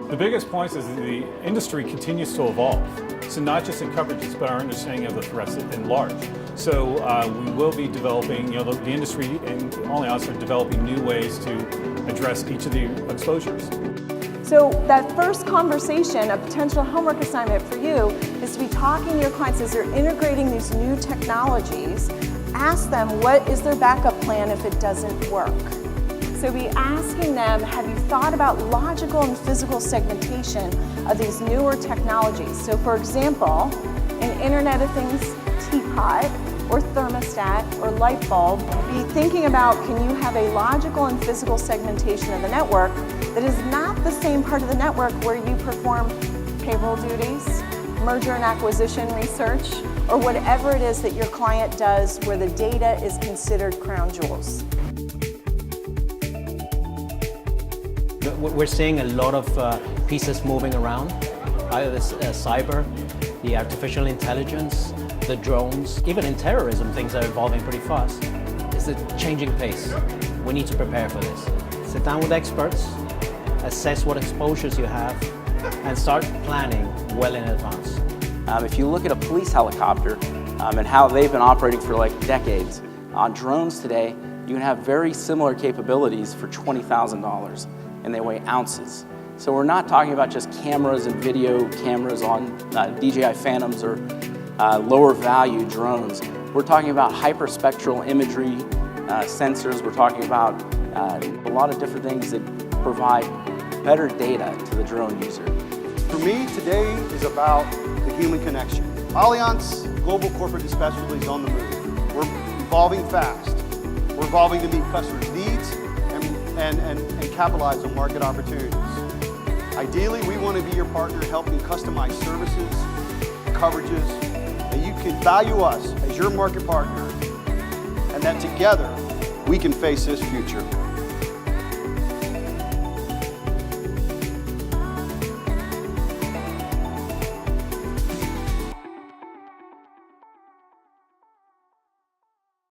The biggest point is that the industry continues to evolve. So not just in coverages, but our understanding of the threats in large. So we will be developing, the industry and Allianz are developing new ways to address each of the exposures. So that first conversation, a potential homework assignment for you, is to be talking to your clients as they're integrating these new technologies. Ask them what is their backup plan if it doesn't work. So be asking them, have you thought about logical and physical segmentation of these newer technologies? So for example, an Internet of Things teapot or thermostat or light bulb, be thinking about, can you have a logical and physical segmentation of the network that is not the same part of the network where you perform payroll duties, merger and acquisition research, or whatever it is that your client does where the data is considered crown jewels. We're seeing a lot of pieces moving around, either this cyber, the artificial intelligence, the drones, even in terrorism, things are evolving pretty fast. It's a changing pace. We need to prepare for this. Sit down with experts, assess what exposures you have, and start planning well in advance. If you look at a police helicopter and how they've been operating for like decades, on drones today, you can have very similar capabilities for $20,000, and they weigh ounces. So we're not talking about just cameras and video cameras on DJI Phantoms or lower value drones. We're talking about hyperspectral imagery, sensors. We're talking about a lot of different things that provide better data to the drone user. For me, today is about the human connection. Allianz Global Corporate Dispatchability is on the move. We're evolving fast. We're evolving to meet customers' needs and capitalize on market opportunities. Ideally, we want to be your partner helping customize services, coverages, and you can value us as your market partner, and that together we can face this future.